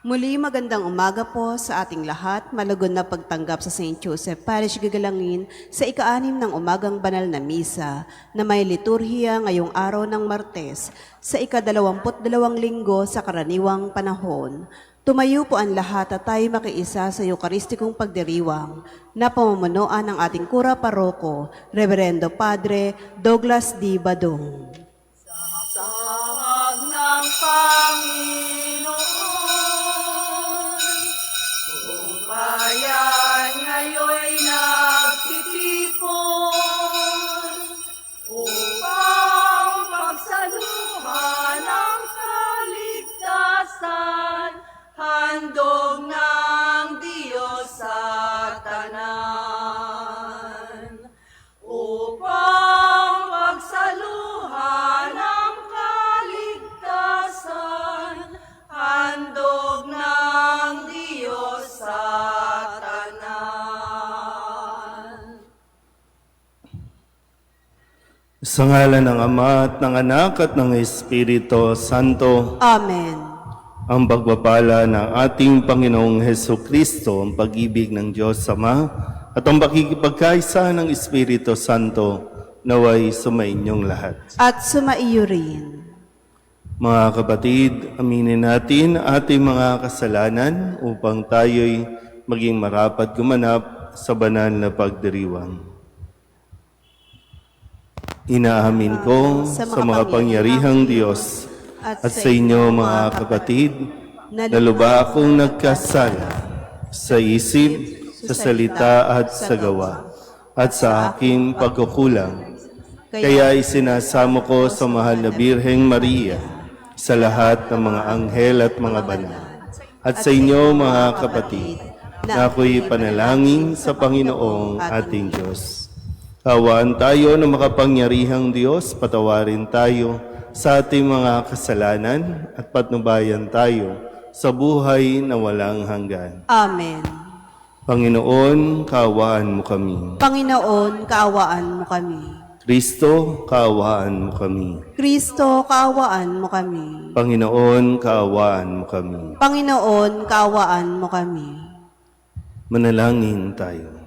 Muli magandang umaga po sa ating lahat. Malugod na pagtanggap sa St. Joseph Parish Gagalangin sa ika-6 ng umagang banal na misa na may liturhiya ngayong araw ng Martes sa ika-22 linggo sa karaniwang panahon. Tumayo po ang lahat at tayo makiisa sa Eukaristikong pagdiriwang na pamumunuan ng ating Kura Paroko, Reverendo Padre Douglas D. Badong. Sa hawag ng Panginoon, buong bayan ngayon'y nagtitipon upang pagsaluhan ang kaligtasan, handog ng Diyos sa tanan. Upang pagsaluhan ang kaligtasan, handog ng Diyos sa tanan. Sa ngalan ng Ama at ng Anak at ng Espiritu Santo, Amen. ang pagpapala ng ating Panginoong Hesukristo, ang pag-ibig ng Diyos Ama, at ang pakikipagkaisa ng Espiritu Santo, naway sumainyong lahat. At sumaiyo rin. Mga kapatid, aminin natin ating mga kasalanan upang tayo'y maging marapat gumanap sa banal na pagdiriwang. Inaamin ko sa makapangyarihang Diyos at sa inyo mga kapatid, na lubha akong nagkasala sa isip, sa salita at sa gawa, at sa aking pagkukulang. Kaya isinasamo ko sa mahal na Birheng Maria, sa lahat ng mga anghel at mga banal, at sa inyo mga kapatid, na ako'y panalangin sa Panginoong ating Diyos. Kawaan tayo ng makapangyarihang Diyos, patawarin tayo sa ating mga kasalanan at patnubayan tayo sa buhay na walang hanggan. Amen. Panginoon, kaawaan mo kami. Panginoon, kaawaan mo kami. Kristo, kaawaan mo kami. Kristo, kaawaan mo kami. Panginoon, kaawaan mo kami. Panginoon, kaawaan mo kami. Manalangin tayo.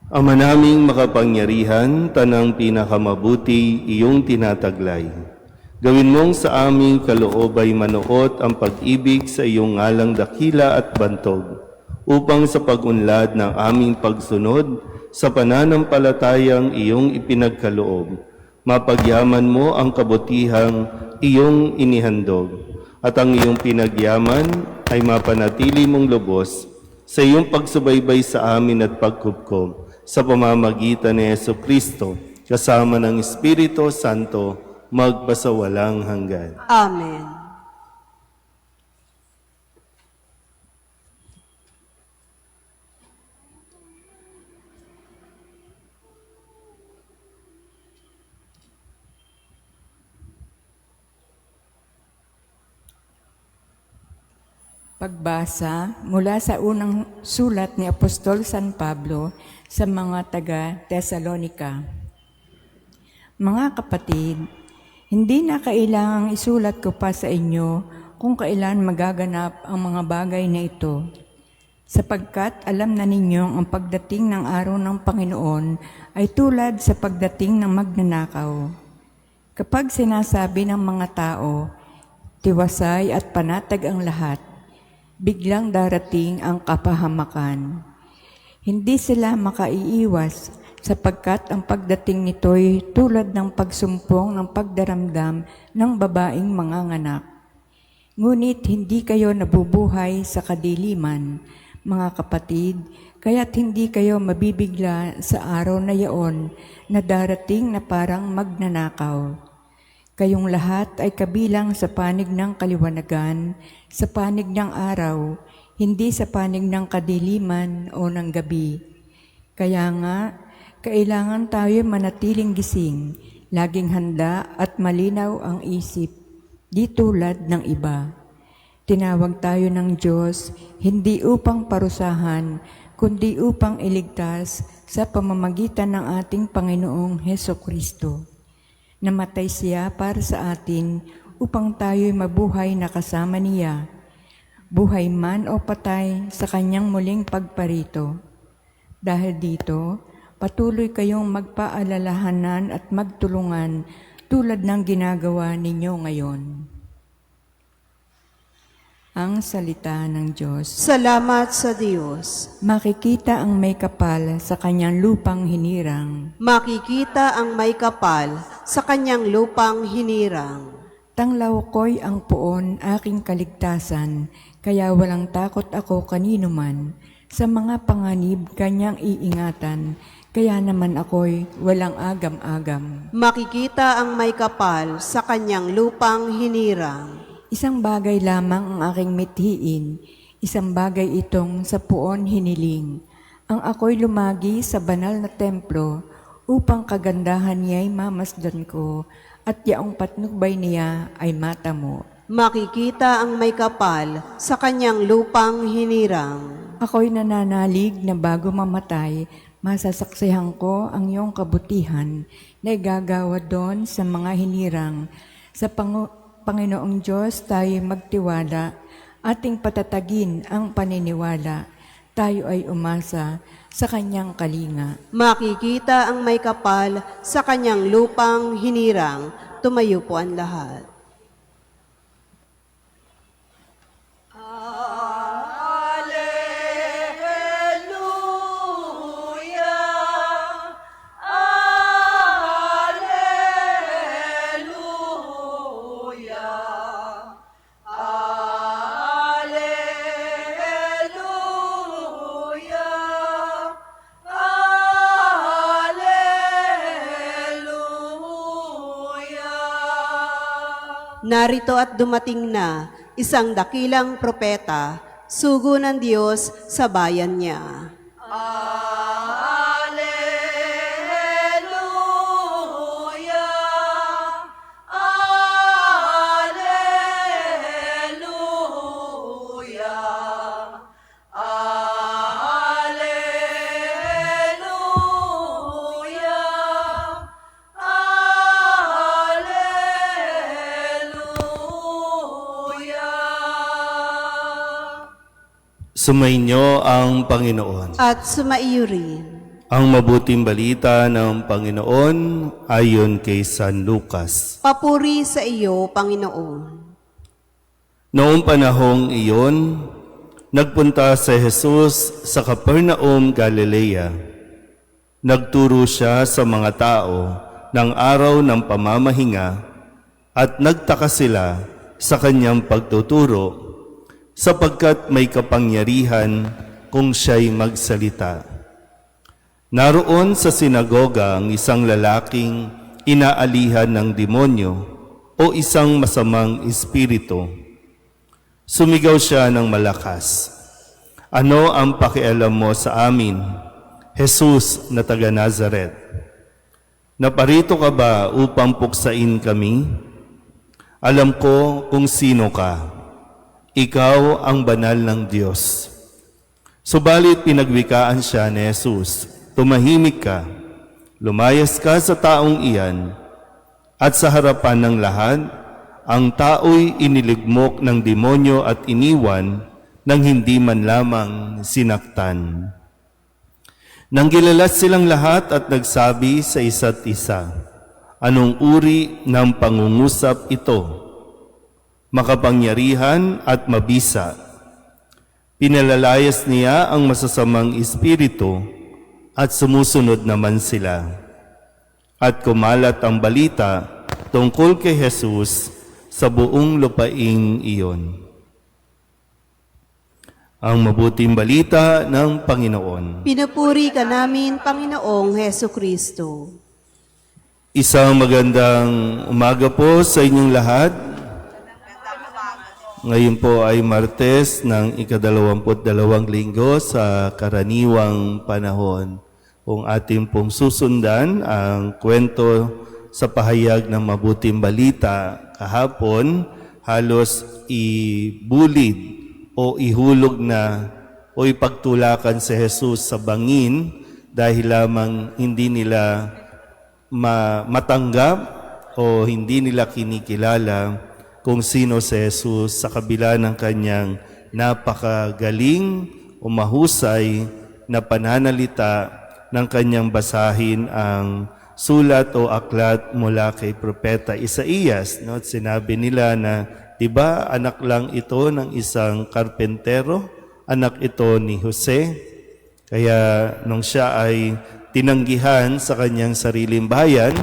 Ama naming makapangyarihan, tanang pinakamabuti iyong tinataglay. Gawin mong sa aming kaloob ay manuot ang pag-ibig sa iyong ngalang dakila at bantog, upang sa pag-unlad ng aming pagsunod sa pananampalatayang iyong ipinagkaloob, mapagyaman mo ang kabutihang iyong inihandog, at ang iyong pinagyaman ay mapanatili mong lubos sa iyong pagsubaybay sa amin at pagkupkob, sa pamamagitan ni Jesucristo, kasama ng Espiritu Santo, magpasawalang hanggan. Amen. Pagbasa mula sa unang sulat ni Apostol San Pablo sa mga taga-Tesalonika. Mga kapatid, hindi na kailangang isulat ko pa sa inyo kung kailan magaganap ang mga bagay na ito, sapagkat alam na ninyong ang pagdating ng araw ng Panginoon ay tulad sa pagdating ng magnanakaw. Kapag sinasabi ng mga tao, tiwasay at panatag ang lahat, biglang darating ang kapahamakan. Hindi sila makaiiwas sapagkat ang pagdating nito'y tulad ng pagsumpong ng pagdaramdam ng babaeng manganganak. Ngunit hindi kayo nabubuhay sa kadiliman, mga kapatid, kaya't hindi kayo mabibigla sa araw na yaon na darating na parang magnanakaw. Kayong lahat ay kabilang sa panig ng kaliwanagan, sa panig ng araw, hindi sa panig ng kadiliman o ng gabi. Kaya nga, kailangan tayo manatiling gising, laging handa at malinaw ang isip, di tulad ng iba. Tinawag tayo ng Diyos hindi upang parusahan, kundi upang iligtas sa pamamagitan ng ating Panginoong Hesukristo. Namatay siya para sa atin upang tayo'y mabuhay na kasama niya, buhay man o patay sa kanyang muling pagparito. Dahil dito, patuloy kayong magpaalalahanan at magtulungan tulad ng ginagawa ninyo ngayon. Ang salita ng Diyos. Salamat sa Diyos. Makikita ang may kapal sa kanyang lupang hinirang. Makikita ang may kapal sa kanyang lupang hinirang. Tanglaw ko'y ang poon aking kaligtasan, kaya walang takot ako kanino man. Sa mga panganib kanyang iingatan, kaya naman ako'y walang agam-agam. Makikita ang may kapal sa kanyang lupang hinirang. Isang bagay lamang ang aking mithiin, isang bagay itong sa puon hiniling. Ang ako'y lumagi sa banal na templo, upang kagandahan niya'y mamasdan ko, at yaong patnubay niya ay matamo. Makikita ang may kapal sa kanyang lupang hinirang. Ako'y nananalig na bago mamatay, masasaksihan ko ang iyong kabutihan na igagawa doon sa mga hinirang. Sa Panginoong Diyos tayo magtiwala, ating patatagin ang paniniwala. Tayo ay umasa sa kanyang kalinga. Makikita ang may kapal sa kanyang lupang hinirang. Tumayo po ang lahat. Narito at dumating na isang dakilang propeta, sugo ng Diyos sa bayan niya. Sumainyo ang Panginoon. At sumaiyo rin. Ang mabuting balita ng Panginoon ayon kay San Lucas. Papuri sa iyo, Panginoon. Noong panahong iyon, nagpunta si Jesus sa Capernaum, Galilea. Nagturo siya sa mga tao ng araw ng pamamahinga at nagtaka sila sa kanyang pagtuturo sapagkat may kapangyarihan kung siya'y magsalita. Naroon sa sinagoga ang isang lalaking inaalihan ng demonyo o isang masamang espiritu. Sumigaw siya ng malakas, "Ano ang pakialam mo sa amin, Jesus na taga Nazaret? Naparito ka ba upang puksain kami? Alam ko kung sino ka. Ikaw ang banal ng Diyos." Subalit pinagwikaan siya ni Jesus, "Tumahimik ka, lumayas ka sa taong iyan." At sa harapan ng lahat, ang tao'y iniligmok ng demonyo at iniwan nang hindi man lamang sinaktan. Nanggilalas silang lahat at nagsabi sa isa't isa, "Anong uri ng pangungusap ito? Makapangyarihan at mabisa. Pinalalayas niya ang masasamang espiritu at sumusunod naman sila." At kumalat ang balita tungkol kay Jesus sa buong lupaing iyon. Ang mabuting balita ng Panginoon. Pinupuri ka namin, Panginoong Heso Kristo. Isang magandang umaga po sa inyong lahat. Ngayon po ay Martes ng ika-22 linggo sa karaniwang panahon. Kung ating pong susundan ang kwento sa pahayag ng mabuting balita kahapon, halos ibulid o ihulog na o ipagtulakan si Jesus sa bangin dahil lamang hindi nila matanggap o hindi nila kinikilala kung sino si Jesus sa kabila ng kanyang napakagaling o mahusay na pananalita ng kanyang basahin ang sulat o aklat mula kay Propeta Isaías. No? At sinabi nila na, diba, anak lang ito ng isang karpentero, anak ito ni Jose. Kaya nung siya ay tinanggihan sa kanyang sariling bayan,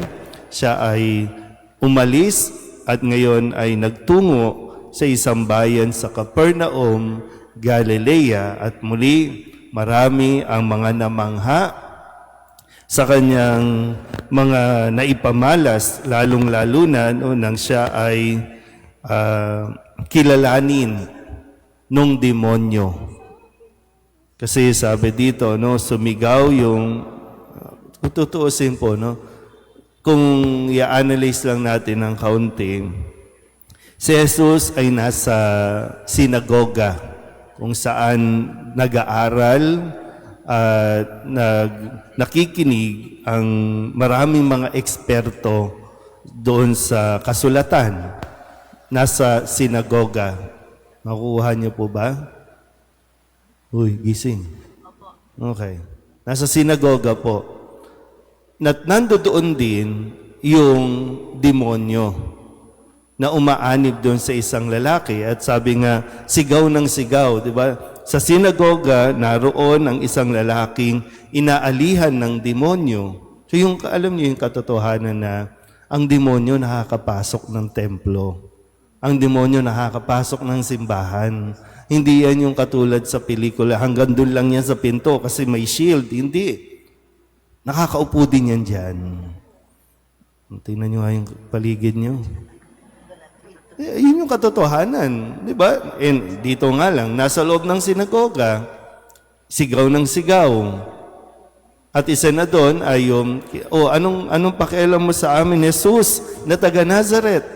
siya ay umalis at ngayon ay nagtungo sa isang bayan sa Capernaum, Galilea, at muli marami ang mga namangha sa kanyang mga naipamalas, lalong-lalo na nang siya ay kilalanin nung demonyo. Kasi sabi dito, no, sumigaw yung, kung tutuusin po, no, kung i-analyze lang natin ng kaunti, si Jesus ay nasa sinagoga kung saan nag-aaral at nakikinig ang maraming mga eksperto doon sa kasulatan. Nasa sinagoga. Makuha niyo po ba? Uy, gising. Okay. Nasa sinagoga po. Nandoon din yung demonyo na umaanib doon sa isang lalaki. At sabi nga, sigaw ng sigaw, di ba? Sa sinagoga, naroon ang isang lalaking inaalihan ng demonyo. So alam niyo yung katotohanan na ang demonyo nakakapasok ng templo. Ang demonyo nakakapasok ng simbahan. Hindi yan yung katulad sa pelikula. Hanggang doon lang yan sa pinto kasi may shield. Hindi. Nakakaupo din yan dyan. Tingnan nyo nga yung paligid nyo. Yun yung katotohanan. Di ba? And dito nga lang, nasa loob ng sinagoga, sigaw ng sigaw. At isa na doon ay yung, anong pakialam mo sa amin, Jesus, na taga Nazareth?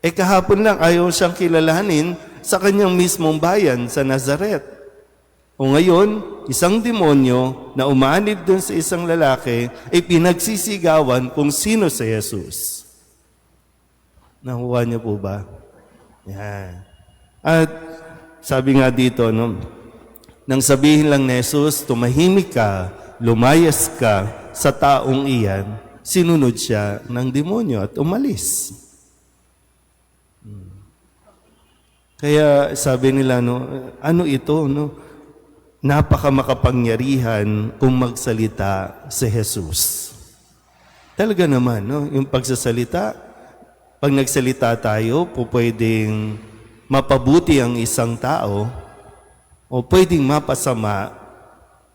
Kahapon lang ayaw siyang kilalanin sa kanyang mismong bayan sa Nazareth. O ngayon, isang demonyo na umanib doon sa isang lalaki ay pinagsisigawan kung sino si Jesus. Nakuha niyo po ba? Yan. At sabi nga dito, no, nang sabihin lang ni Jesus, tumahimik ka, lumayas ka sa taong iyan, sinunod siya ng demonyo at umalis. Kaya sabi nila, no, ano ito, no? Napakamakapangyarihan kung magsalita si Jesus. Talaga naman, no? Yung pagsasalita, pag nagsalita tayo, pwedeng mapabuti ang isang tao o pwedeng mapasama,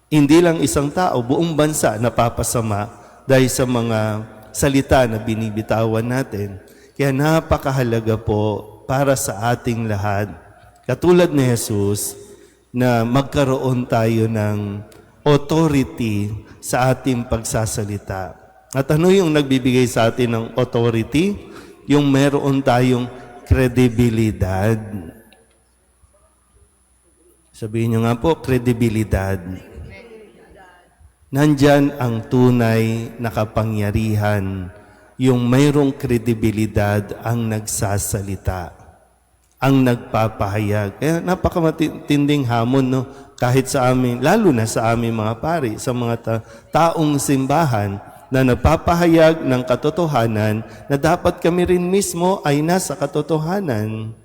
hindi lang isang tao, buong bansa napapasama dahil sa mga salita na binibitawan natin. Kaya napakahalaga po para sa ating lahat, katulad ni Jesus, na magkaroon tayo ng authority sa ating pagsasalita. At ano yung nagbibigay sa atin ng authority? Yung meron tayong kredibilidad. Sabihin nyo nga po, kredibilidad. Nandyan ang tunay na kapangyarihan, yung mayroong kredibilidad ang nagsasalita, ang nagpapahayag. Kaya napakamatinding hamon, no? Kahit sa amin, lalo na sa aming mga pari, sa mga taong simbahan na nagpapahayag ng katotohanan na dapat kami rin mismo ay nasa katotohanan.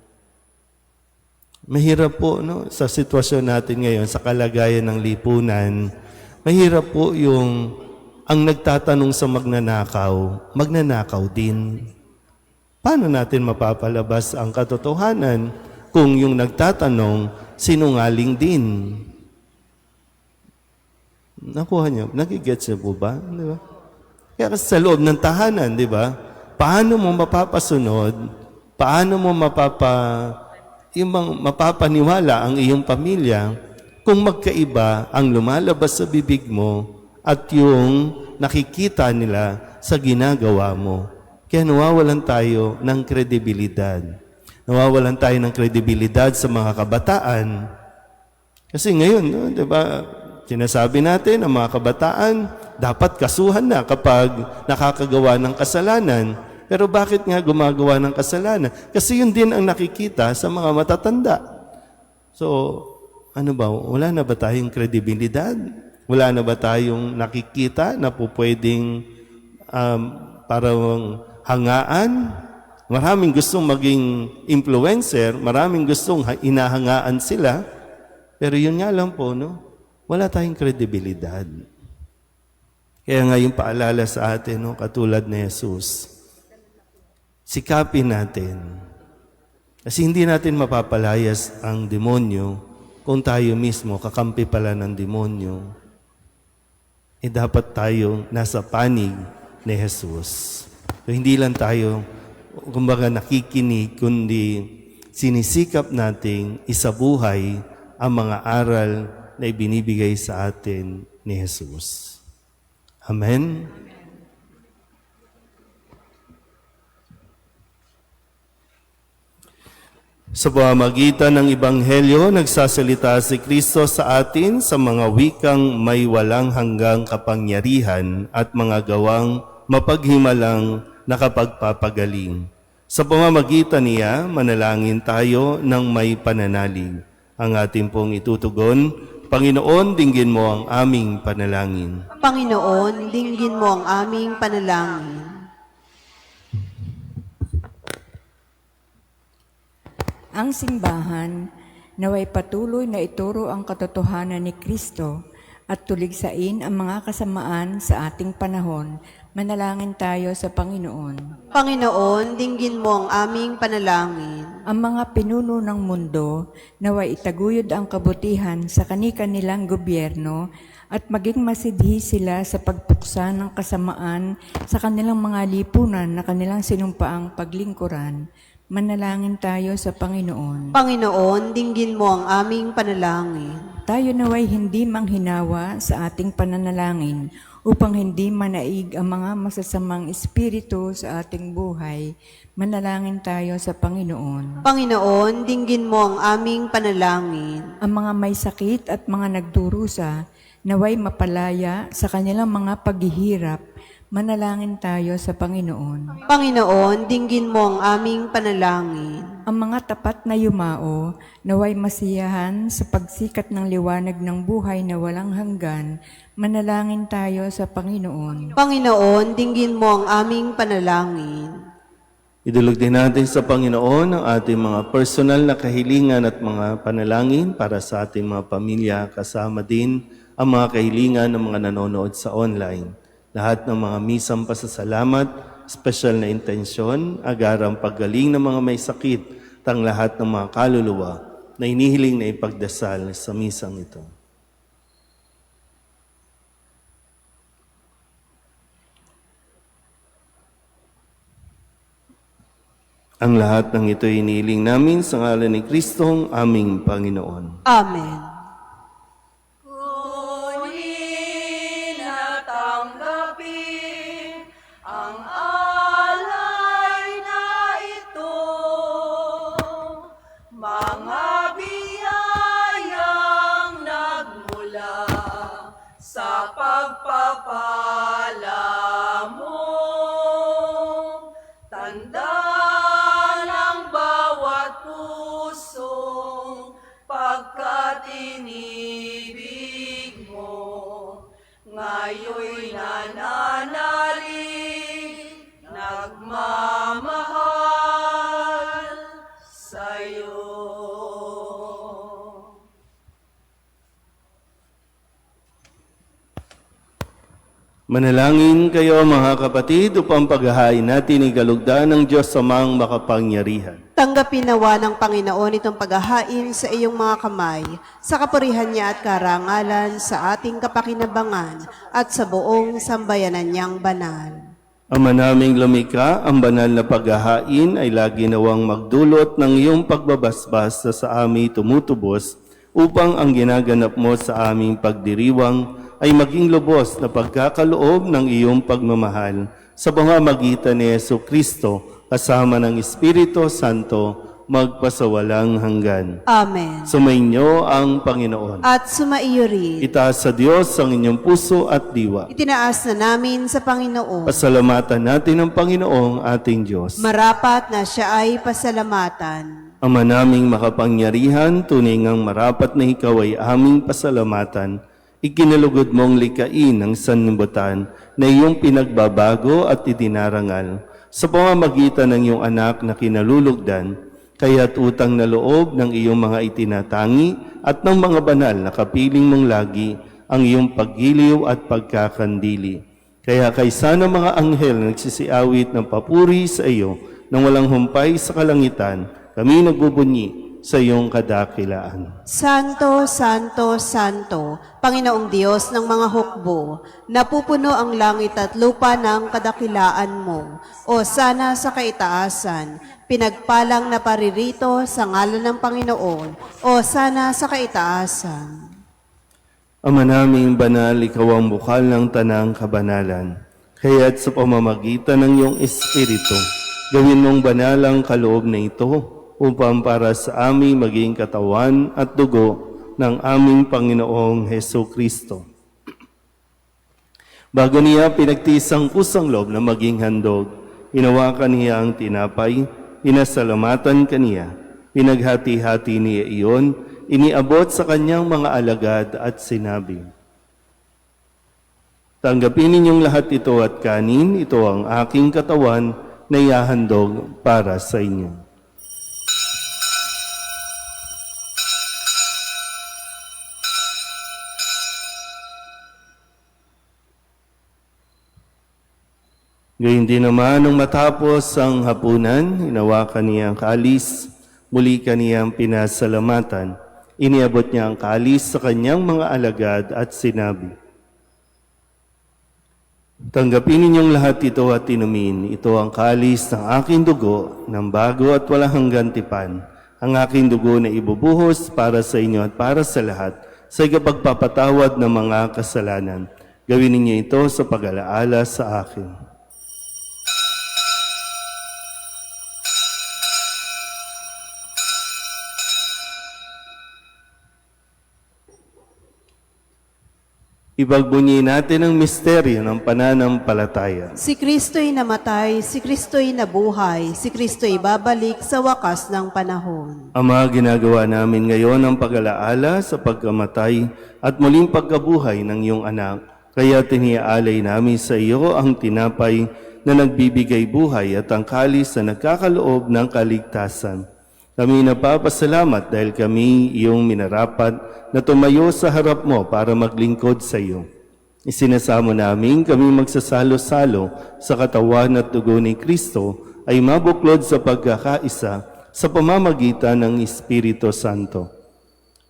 Mahirap po, no? Sa sitwasyon natin ngayon, sa kalagayan ng lipunan, mahirap po yung ang nagtatanong sa magnanakaw din. Paano natin mapapalabas ang katotohanan kung yung nagtatanong sinungaling din? Nakuha niyo? Nagigets niyo po ba? Di ba? Kaya kasi sa loob ng tahanan, di ba? Paano mo mapapasunod? Paano mo mapapaniwala ang iyong pamilya kung magkaiba ang lumalabas sa bibig mo at yung nakikita nila sa ginagawa mo? Kaya nawawalan tayo ng kredibilidad. Nawawalan tayo ng kredibilidad sa mga kabataan. Kasi ngayon, no, di ba, sinasabi natin ang mga kabataan, dapat kasuhan na kapag nakakagawa ng kasalanan Pero bakit nga gumagawa ng kasalanan? Kasi yun din ang nakikita sa mga matatanda. So, ano ba, wala na ba tayong kredibilidad? Wala na ba tayong nakikita na po pwedeng parang hangaan? Maraming gustong maging influencer, maraming gustong inahangaan sila, pero yun nga lang po, no? Wala tayong kredibilidad. Kaya nga yung paalala sa atin, no, katulad ni Jesus, sikapin natin. Kasi hindi natin mapapalayas ang demonyo kung tayo mismo kakampi pala ng demonyo. Dapat tayo nasa panig ni Jesus. So, hindi lang tayo, kumbaga, nakikinig, kundi sinisikap nating isabuhay ang mga aral na ibinibigay sa atin ni Jesus. Amen? Sa pamamagitan ng Ebanghelyo, nagsasalita si Kristo sa atin sa mga wikang may walang hanggang kapangyarihan at mga gawang mapaghimalang nakapagpapagaling. Sa pamamagitan niya, manalangin tayo ng may pananalig. Ang ating pong itutugon, Panginoon, dinggin mo ang aming panalangin. Panginoon, dinggin mo ang aming panalangin. Ang simbahan naway patuloy na ituro ang katotohanan ni Kristo at tuligsain ang mga kasamaan sa ating panahon. Manalangin tayo sa Panginoon. Panginoon, dinggin mo ang aming panalangin. Ang mga pinuno ng mundo naway itaguyod ang kabutihan sa kani-kanilang gobyerno at maging masidhi sila sa pagpuksa ng kasamaan sa kanilang mga lipunan na kanilang sinumpaang paglingkuran. Manalangin tayo sa Panginoon. Panginoon, dinggin mo ang aming panalangin. Tayo naway hindi manghinawa sa ating pananalangin upang hindi manaig ang mga masasamang espiritu sa ating buhay. Manalangin tayo sa Panginoon. Panginoon, dinggin mo ang aming panalangin. Ang mga may sakit at mga nagdurusa naway mapalaya sa kanilang mga paghihirap. Manalangin tayo sa Panginoon. Panginoon, dinggin mo ang aming panalangin. Ang mga tapat na yumao, naway masiyahan sa pagsikat ng liwanag ng buhay na walang hanggan. Manalangin tayo sa Panginoon. Panginoon, dinggin mo ang aming panalangin. Idulog din natin sa Panginoon ang ating mga personal na kahilingan at mga panalangin para sa ating mga pamilya, kasama din ang mga kahilingan ng mga nanonood sa online. Lahat ng mga misang pasasalamat, special na intensyon, agarang paggaling ng mga may sakit, tang lahat ng mga kaluluwa na inihiling na ipagdasal sa misang ito. Ang lahat ng ito inihiling namin sa ngalan ni Kristong aming Panginoon. Amen. Kunin at tanggapin ang alay na ito, mga biyayang nagmula sa pagpapala mo. Tanda ng bawat pusong pagkat inibig mo, ngayoy nananalig, nagmamahal sa'yo. Manalangin kayo mga kapatid upang paghahain natin ang kalugdan ng Diyos Amang makapangyarihan. Tanggapin nawa ng Panginoon itong paghahain sa iyong mga kamay, sa kapurihan niya at karangalan, sa ating kapakinabangan, at sa buong sambayanan niyang banal. Ama naming lumikha, ang banal na paghahain ay lagi nawang magdulot ng iyong pagbabasbas sa aming tumutubos upang ang ginaganap mo sa aming pagdiriwang ay maging lubos na pagkakaloob ng iyong pagmamahal sa pamamagitan ni Jesu Kristo kasama ng Espiritu Santo magpasawalang hanggan. Amen. Sumainyo ang Panginoon. At sumaiyo rin. Itaas sa Diyos ang inyong puso at diwa. Itinaas na namin sa Panginoon. Pasalamatan natin ang Panginoong ating Diyos. Marapat na siya ay pasalamatan. Ama naming makapangyarihan, tunay ngang marapat na ikaw ay aming pasalamatan. Ikinalugod mong likain ang sanlibutan na iyong pinagbabago at idinarangal sa pamamagitan ng iyong anak na kinalulugdan, kaya't utang na loob ng iyong mga itinatangi at ng mga banal na kapiling mong lagi ang iyong paggiliw at pagkakandili. Kaya kaysa ng mga anghel na nagsisiawit ng papuri sa iyo nang walang humpay sa kalangitan, kami nagbubunyi sa iyong kadakilaan. Santo, Santo, Santo, Panginoong Diyos ng mga hukbo, napupuno ang langit at lupa ng kadakilaan mo. O sana sa kaitaasan, pinagpalang na paririto sa ngalan ng Panginoon. O sana sa kaitaasan. Ama naming banal, ikaw ang bukal ng tanang kabanalan. Kaya't sa pamamagitan ng iyong Espiritu, gawin mong banal ang kaloob na ito upang para sa aming maging katawan at dugo ng aming Panginoong Heso Kristo. Bago niya pinagtisang kusang loob na maging handog, hinawakan niya ang tinapay, pinasalamatan kaniya, pinaghati-hati niya iyon, iniabot sa kanyang mga alagad at sinabi, "Tanggapin ninyong lahat ito at kanin, ito ang aking katawan na ihahandog para sa inyo." Gayun din naman, nung matapos ang hapunan, hinawakan niya ang kalis, muli kaniyang pinasalamatan. Iniabot niya ang kalis sa kanyang mga alagad at sinabi, "Tanggapin ninyong lahat ito at inumin. Ito ang kalis ng aking dugo, ng bago at walang hanggang tipan. Ang aking dugo na ibubuhos para sa inyo at para sa lahat, sa ikapagpapatawad ng mga kasalanan. Gawin ninyo ito sa pag-alaala sa akin." Ibagbunyi natin ang misteryo ng pananampalataya. Si Kristo'y namatay, si Kristo'y nabuhay, si Kristo'y babalik sa wakas ng panahon. Ama, ginagawa namin ngayon ang pag-alaala sa pagkamatay at muling pagkabuhay ng iyong anak. Kaya tiniaalay namin sa iyo ang tinapay na nagbibigay buhay at ang kalis na nagkakaloob ng kaligtasan. Kami napapasalamat dahil kami iyong minarapat na tumayo sa harap mo para maglingkod sa iyo. Isinasamo namin kami magsasalo-salo sa katawan at dugo ni Kristo ay mabuklod sa pagkakaisa sa pamamagitan ng Espiritu Santo.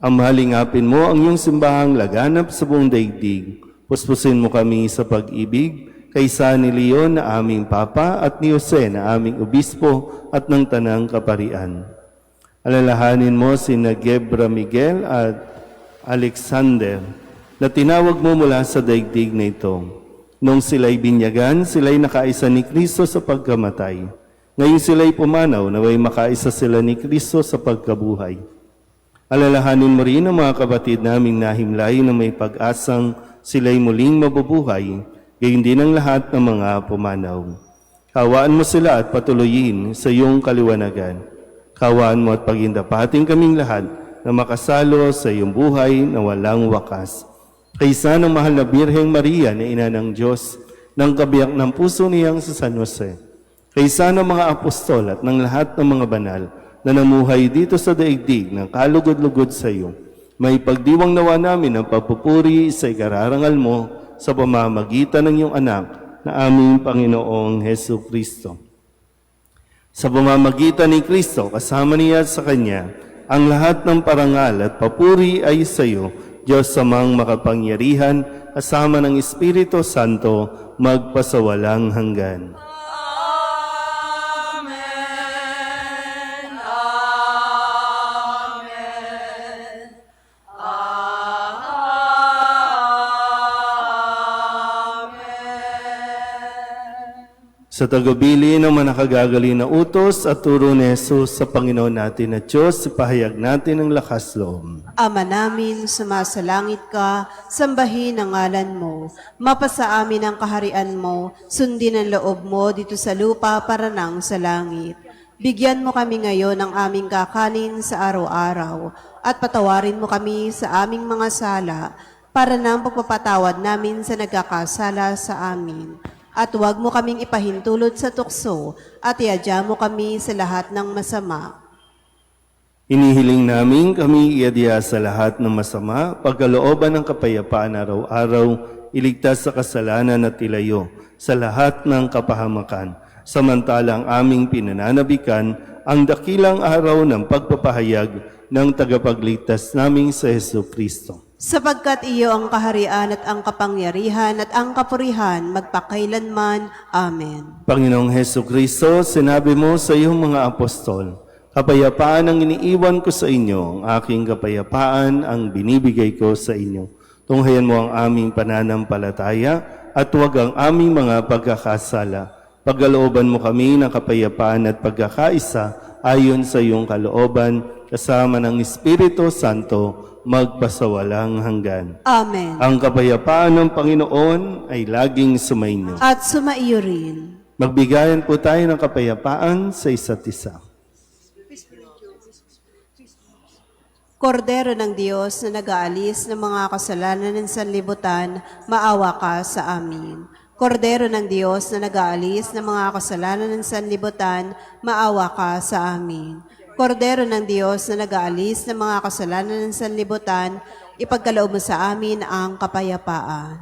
Halingapin mo ang iyong simbahang laganap sa buong daigdig. Puspusin mo kami sa pag-ibig kaysa ni Leon na aming Papa at ni Jose na aming Obispo at ng Tanang Kaparian. Alalahanin mo sina Gebra Miguel at Alexander na tinawag mo mula sa daigdig na ito. Nung sila'y binyagan, sila'y nakaisa ni Kristo sa pagkamatay. Ngayon sila'y pumanaw, naway makaisa sila ni Kristo sa pagkabuhay. Alalahanin mo rin ang mga kapatid naming nahimlay na may pag-asang sila'y muling mabubuhay, gayon din ang lahat ng mga pumanaw. Kawaan mo sila at patuloyin sa iyong kaliwanagan. Kawaan mo at pagindapating kaming lahat na makasalo sa iyong buhay na walang wakas. Kaysa ng mahal na Birheng Maria na ina ng Diyos, ng kabiyak ng puso niyang sa San Jose. Kaysa ng mga apostol at ng lahat ng mga banal na namuhay dito sa daigdig ng kalugod-lugod sa iyo, may pagdiwang nawa namin ang papupuri sa ikararangal mo sa pamamagitan ng iyong anak na aming Panginoong Heso Kristo. Sa pamamagitan ni Kristo, kasama niya sa Kanya, ang lahat ng parangal at papuri ay sa iyo, Diyos Amang makapangyarihan, kasama ng Espiritu Santo, magpasawalang hanggan. Amen. Amen. Amen. Sa tagabili ng manakagagali na utos at turo ni Jesus sa Panginoon natin at Diyos, ipahayag natin ang lakas loob. Ama namin, sumasalangit ka, sambahin ang ngalan mo. Mapasa amin ang kaharian mo, sundin ang loob mo dito sa lupa para nang sa langit. Bigyan mo kami ngayon ng aming kakanin sa araw-araw at patawarin mo kami sa aming mga sala para nang pagpapatawad namin sa nagkakasala sa amin. At huwag mo kaming ipahintulot sa tukso at iadya mo kami sa lahat ng masama. Inihiling namin kami iadya sa lahat ng masama, pagkalooban ng kapayapaan araw-araw, iligtas sa kasalanan at ilayo sa lahat ng kapahamakan. Samantalang aming pinananabikan ang dakilang araw ng pagpapahayag ng tagapagligtas naming sa Jesucristo. Sapagkat iyo ang kaharian at ang kapangyarihan at ang kapurihan magpakailanman. Amen. Panginoong Jesucristo, sinabi mo sa iyong mga apostol, kapayapaan ang iniiwan ko sa inyo, ang aking kapayapaan ang binibigay ko sa inyo. Tunghayan mo ang aming pananampalataya at huwag ang aming mga pagkakasala. Pagkalooban mo kami ng kapayapaan at pagkakaisa ayon sa iyong kalooban, kasama ng Espiritu Santo, magpasawalang hanggan. Amen. Ang kapayapaan ng Panginoon ay laging sumainyo. At sumaiyo rin. Magbigayan po tayo ng kapayapaan sa isa't isa. Kordero ng Diyos na nag-aalis ng mga kasalanan ng sanlibutan, maawa ka sa amin. Kordero ng Diyos na nag-aalis ng mga kasalanan ng sanlibutan, maawa ka sa amin. Kordero ng Diyos na nag-aalis ng mga kasalanan ng sanlibutan, ipagkaloob mo sa amin ang kapayapaan.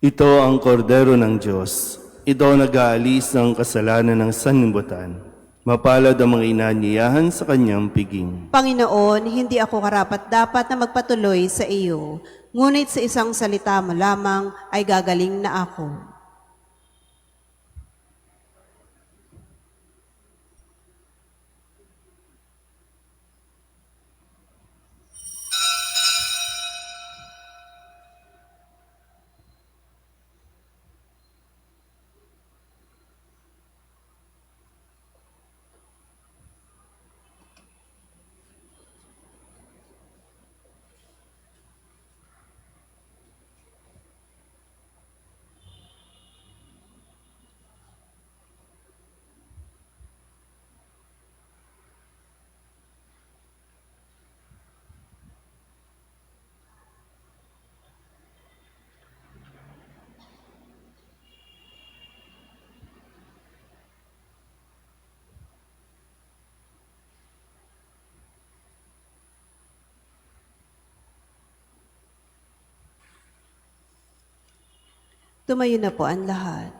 Ito ang kordero ng Diyos. Ito ang nag-aalis ng kasalanan ng sanlibutan. Mapalad ang mga inanyayahan sa kanyang piging. Panginoon, hindi ako karapat-dapat na magpatuloy sa iyo, ngunit sa isang salita mo lamang ay gagaling na ako. Tumayo na po ang lahat.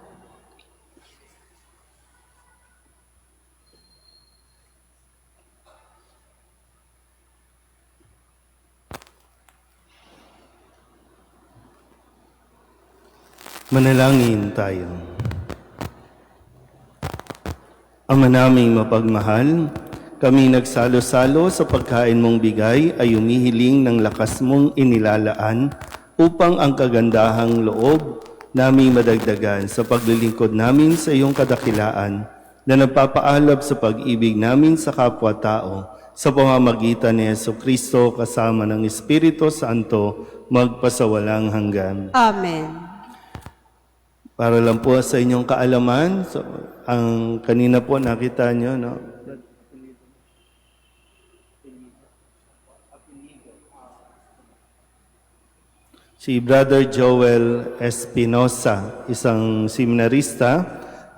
Manalangin tayo. Ama naming mapagmahal, kami nagsalo-salo sa pagkain mong bigay ay umihiling ng lakas mong inilalaan upang ang kagandahang loob naming madagdagan sa paglilingkod namin sa iyong kadakilaan na nagpapaalab sa pag-ibig namin sa kapwa-tao sa pamamagitan ni Jesucristo kasama ng Espiritu Santo magpasawalang hanggan. Amen. Para lang po sa inyong kaalaman, so, ang kanina po nakita nyo, no? Si Brother Joel Espinosa, isang seminarista,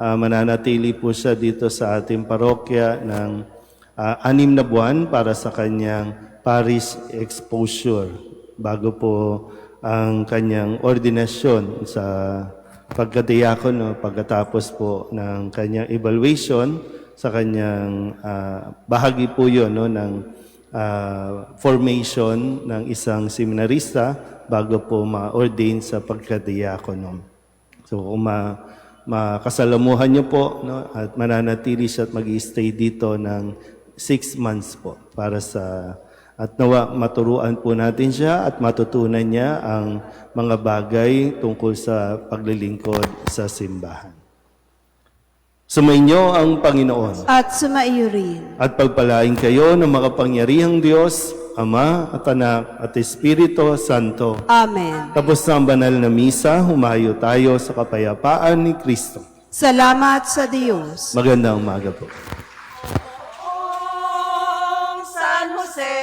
mananatili po siya dito sa ating parokya ng 6 na buwan para sa kanyang parish exposure bago po ang kanyang ordinasyon sa pagkadiakono pagkatapos po ng kanyang evaluation sa kanyang bahagi po yun no, ng formation ng isang seminarista bago po ma-ordain sa pagkadiakono. So kung makasalamuhan niyo po no, at mananatili siya at mag-stay dito ng 6 months po para sa At nawa maturuan po natin siya at matutunan niya ang mga bagay tungkol sa paglilingkod sa simbahan. Sumainyo ang Panginoon. At sumaiyo rin. At pagpalain kayo ng makapangyarihang Diyos, Ama at Anak at Espiritu Santo. Amen. Tapos na ang banal na misa, humayo tayo sa kapayapaan ni Kristo. Salamat sa Diyos. Magandang umaga po. San Jose,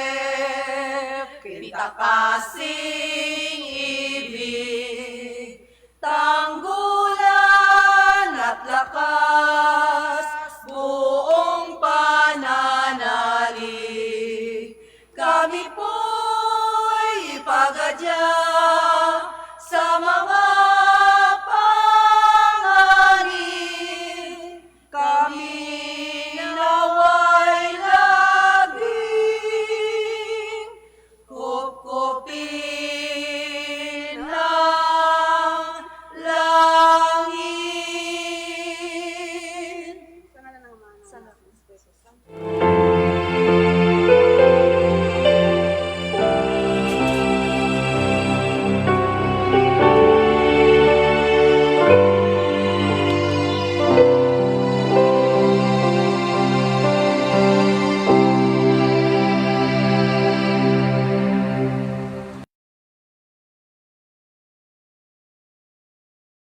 pinita kasi